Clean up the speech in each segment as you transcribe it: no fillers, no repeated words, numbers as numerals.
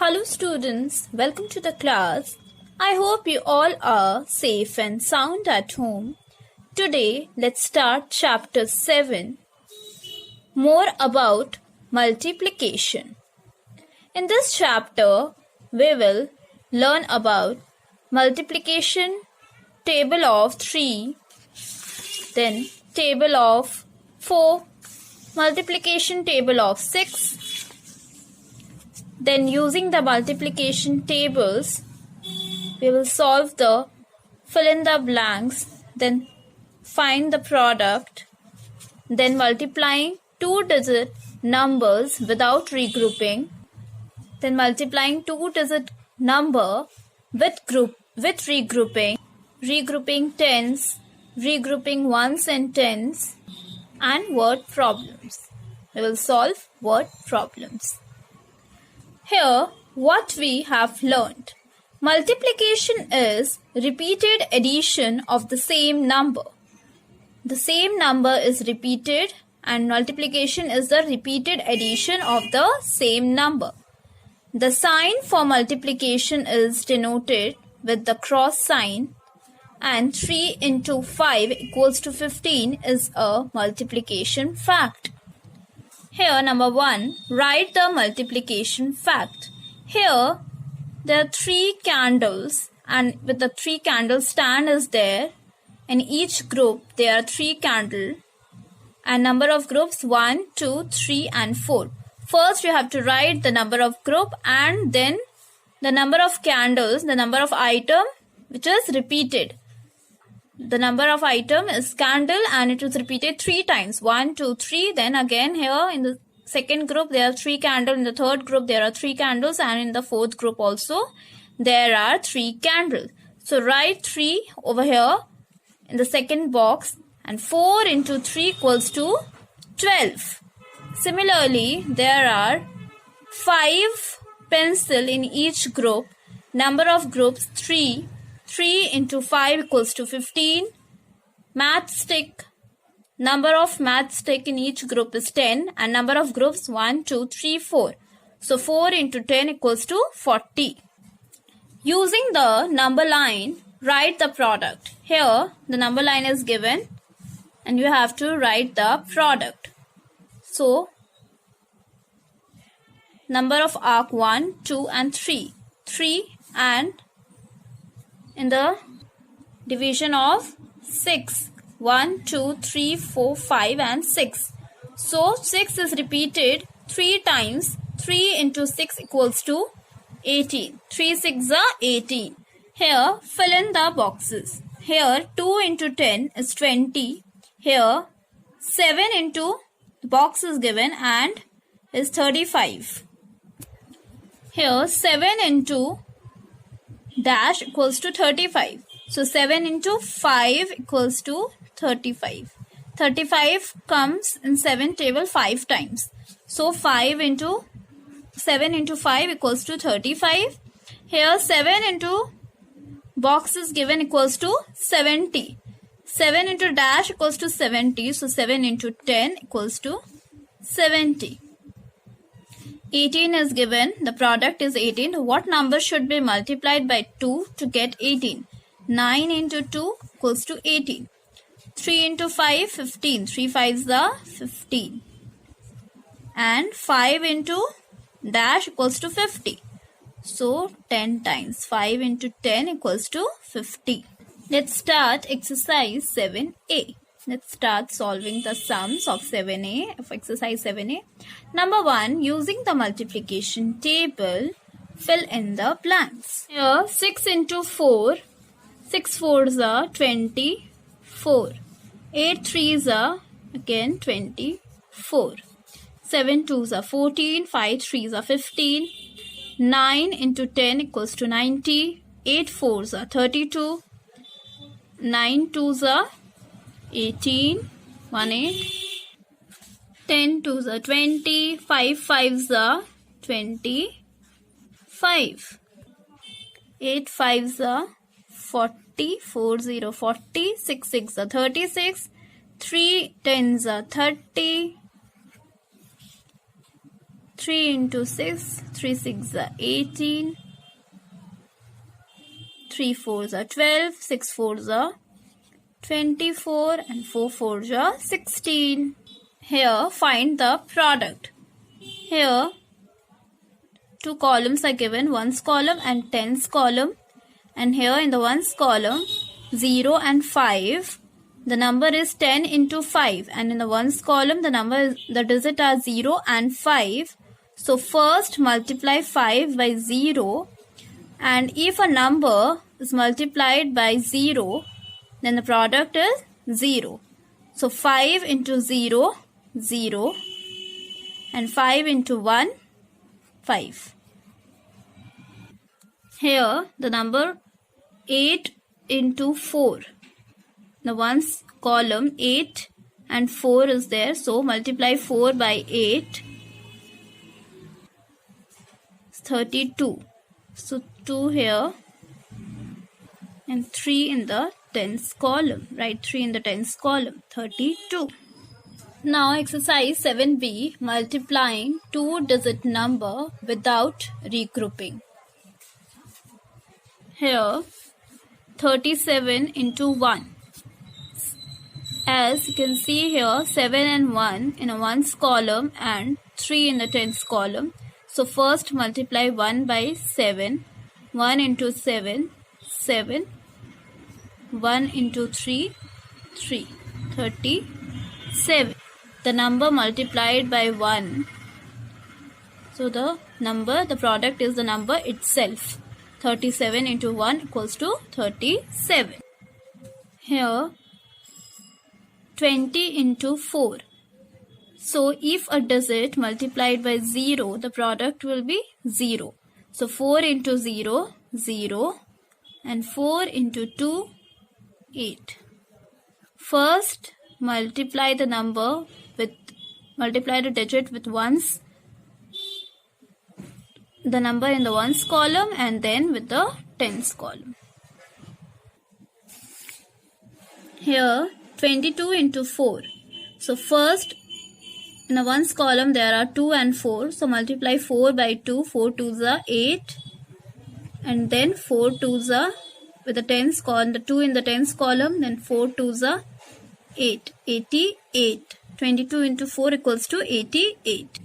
Hello students, welcome to the class. I hope you all are safe and sound at home. Today, let's start chapter 7, more about multiplication. In this chapter, we will learn about multiplication, table of 3, then table of 4, multiplication table of 6, then using the multiplication tables, we will solve the fill in the blanks, then find the product, then multiplying two-digit numbers without regrouping, then multiplying two-digit number with regrouping, regrouping tens, regrouping ones and tens, and word problems. We will solve word problems. Here, what we have learned. Multiplication is repeated addition of the same number. The same number is repeated and multiplication is the repeated addition of the same number. The sign for multiplication is denoted with the cross sign, and 3 into 5 equals to 15 is a multiplication fact. Here, number 1, write the multiplication fact. Here, there are 3 candles, and with the 3 candle stand is there. In each group, there are 3 candles, and number of groups 1, 2, 3, and 4. First, you have to write the number of group and then the number of candles, the number of item which is repeated. The number of item is candle and it is repeated 3 times. 1, 2, 3. Then again here in the second group there are 3 candles. In the third group there are 3 candles. And in the fourth group also there are 3 candles. So write 3 over here in the second box. And 4 into 3 equals to 12. Similarly, there are 5 pencil in each group. Number of groups 3. 3 into 5 equals to 15. Matchstick. Number of matchstick in each group is 10. And number of groups 1, 2, 3, 4. So 4 into 10 equals to 40. Using the number line, write the product. Here the number line is given. And you have to write the product. So number of arc 1, 2 and 3. 3 and in the division of 6. 1, 2, 3, 4, 5 and 6. So 6 is repeated 3 times. 3 into 6 equals to 18. 3 6 are 18. Here fill in the boxes. Here 2 into 10 is 20. Here 7 into the box is given and is 35. Here 7 into dash equals to 35. So 7 into 5 equals to 35. 35 comes in 7 table 5 times. So 7 into 5 equals to 35. Here 7 into box is given equals to 70. 7 into dash equals to 70. So 7 into 10 equals to 70. 18 is given. The product is 18. What number should be multiplied by 2 to get 18? 9 into 2 equals to 18. 3 into 5, 15. 3 5s are 15. And 5 into dash equals to 50. So 10 times 5 into 10 equals to 50. Let's start exercise 7a. Let's start solving the sums of 7a, of exercise 7a. Number 1, using the multiplication table, fill in the blanks. Here, 6 into 4, 6 4s are 24. 8 3s are again 24. 7 2s are 14, 5 3s are 15. 9 into 10 equals to 90. 8 4s are 32. 9 2s are 18, 1 8, 10 2s are 20, 5 5s are 25, 8 5s are 40, 4 0 40, 6 6 are 36, 3 10s are 30, 3 into 6, 3 6 are 18, 3 4s are 12, 6 4s are 24 and 4 4s are 16. Here find the product. Here two columns are given, ones column and tens column, and here in the ones column 0 and 5, the number is 10 into 5, and in the ones column the digit are 0 and 5. So first multiply 5 by 0, and if a number is multiplied by 0, then the product is 0. So 5 into 0, 0, and 5 into 1, 5. Here the number 8 into 4. The ones column 8 and 4 is there, so multiply 4 by 8, 32. So 2 here and 3 in the tens column. Write 3 in the tens column, 32. Now exercise 7b, multiplying two-digit number without regrouping. Here 37 into 1. As you can see here, 7 and 1 in a ones column and 3 in the tens column. So first multiply 1 by 7. 1 into 7, 7. 1 into 3, 3. 37. The number multiplied by 1. So the product is the number itself. 37 into 1 equals to 37. Here 20 into 4. So if a digit multiplied by 0, the product will be 0. So 4 into 0, 0, and 4 into 2, 8. First multiply the digit with ones, the number in the ones column, and then with the tens column. Here 22 into 4. So first in the ones column there are 2 and 4. So multiply 4 by 2. 4 2s are 8. And then 4 2s are with the tens column, the 2 in the tens column, then 4 2s are 8. 88. 22 into 4 equals to 88.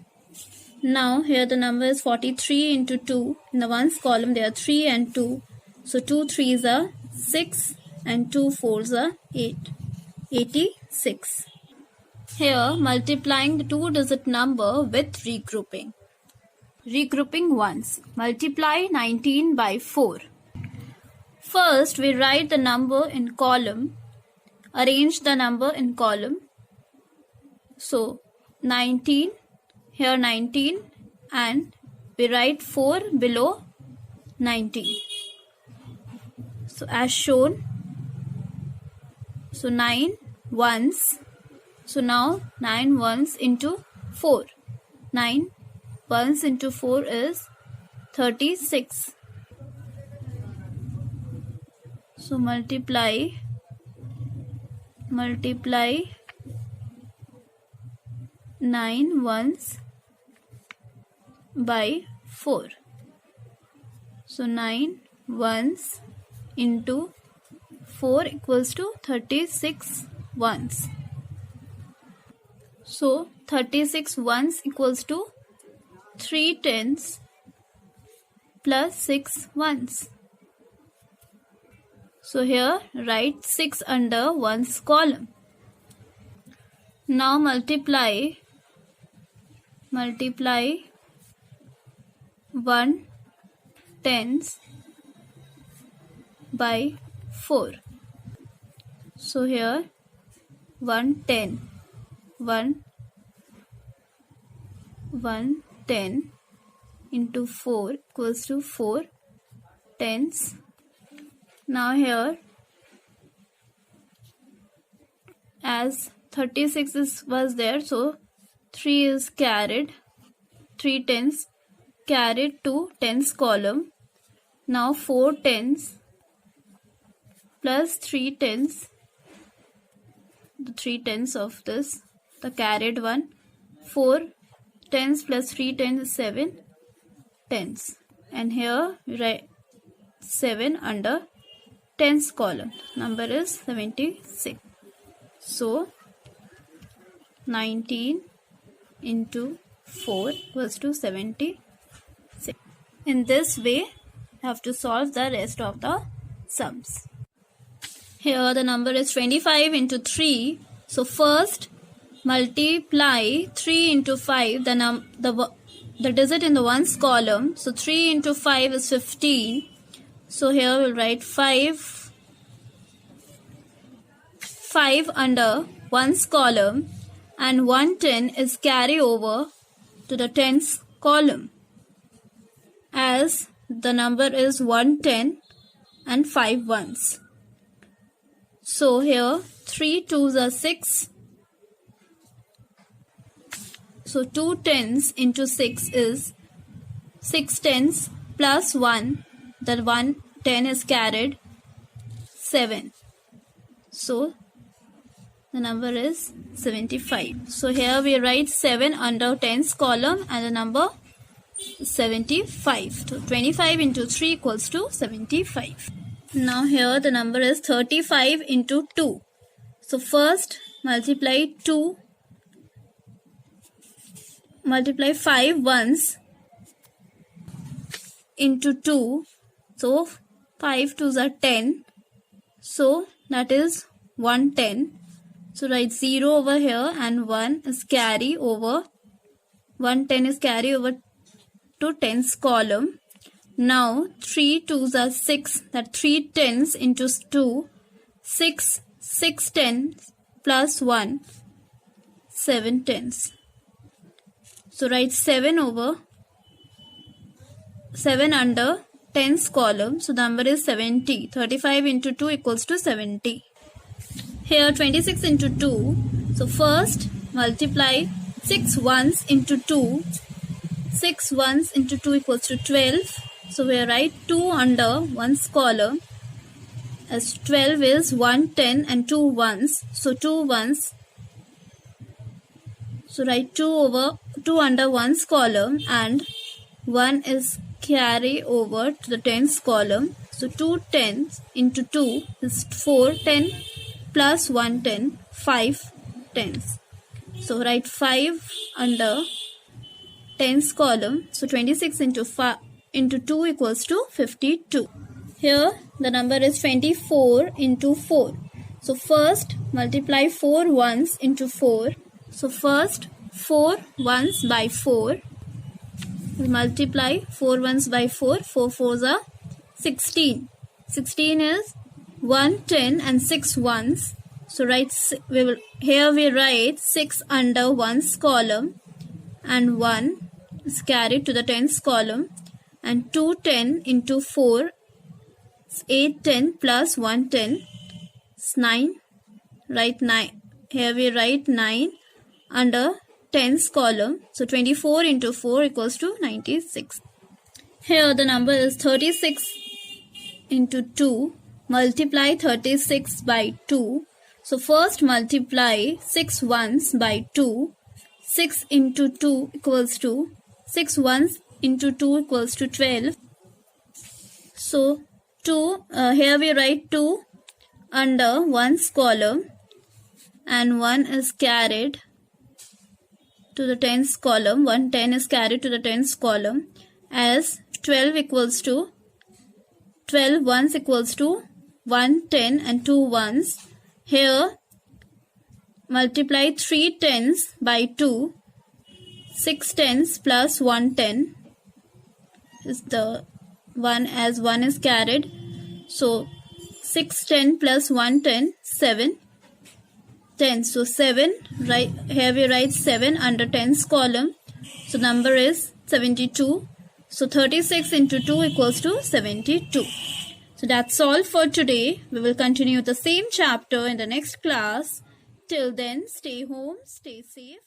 Now here the number is 43 into 2. In the ones column there are 3 and 2. So 2 3s are 6 and 2 4s are 8. 86. Here multiplying the two-digit number with regrouping. Regrouping ones. Multiply 19 by 4. First we write the number in column. Arrange the number in column. So 19, here 19, and we write 4 below 19. So as shown. So 9 ones. So now 9 ones into 4. 9 ones into 4 is 36. So multiply 9 ones by 4. So 9 ones into 4 equals to 36 ones. So 36 ones equals to 3 tens plus 6 ones. So here write 6 under ones column. Now multiply 1 tens by 4. So here 1 10 into 4 equals to 4 tens. Now here as 36 was there, so 3 is carried, 3 tens carried to tens column. Now 4 tens plus 3 tens, the 3 tens of this, the carried one, 4 tens plus 3 tens is 7 tens. And here we write 7 under tens column. Number is 76. So 19 into 4 equals to 76. In this way, you have to solve the rest of the sums. Here the number is 25 into 3. So first multiply 3 into 5, the digit in the ones column. So 3 into 5 is 15. So here we'll write 5 under ones column, and 110 is carry over to the tens column, as the number is 110 and 5 ones. So here 3 twos are 6. So 2 tens into 6 is 6 tens plus 1. That 1 10 is carried 7. So the number is 75. So here we write 7 under tens column and the number 75. So 25 into 3 equals to 75. Now here the number is 35 into 2. So first multiply 5 ones into 2. So 5 twos are 10. So that is 110. So write 0 over here and 1 is carry over. 110 is carry over to tens column. Now 3 twos are 6. That 3 tens into 2. 6 tens plus 1. 7 tens. So write 7 under tens column. So the number is 70. 35 into 2 equals to 70. Here 26 into 2. So first multiply 6 ones into 2. 6 ones into 2 equals to 12. So we write 2 under ones column, as 12 is 110 and 2 ones. So 2 ones. So write 2 under ones column, and 1 is carry over to the tens column. So 2 tens into 2 is 4 10 plus 110, 5 tens. So write 5 under tens column. So 26 into 2 equals to 52. Here the number is 24 into 4. So first multiply 4 ones into 4. So first 4 ones by 4. We multiply 4 ones by 4. 4 fours are 16. 16 is 110 and 6 ones. So here we write 6 under ones column, and 1 is carried to the tens column, and 2 10 into 4 is 8 10 plus 110 is 9. Write 9. Here we write 9 under tens column. So 24 into 4 equals to 96. Here the number is 36 into 2. Multiply 36 by 2. So first multiply 6 ones by 2. 6 into 2 equals to 6 ones into 2 equals to 12. So here we write 2 under ones column, and 1 is carried to the tens column. 110 is carried to the tens column, as 12 equals to 12 ones equals to 110 and 2 ones. Here multiply 3 tens by 2. 6 tens plus 110 is the 1, as 1 is carried. So 6 10 plus 110, 7 tens. So 7, here we write 7 under tens column. So number is 72. So 36 into 2 equals to 72. So that's all for today. We will continue the same chapter in the next class. Till then, stay home, stay safe.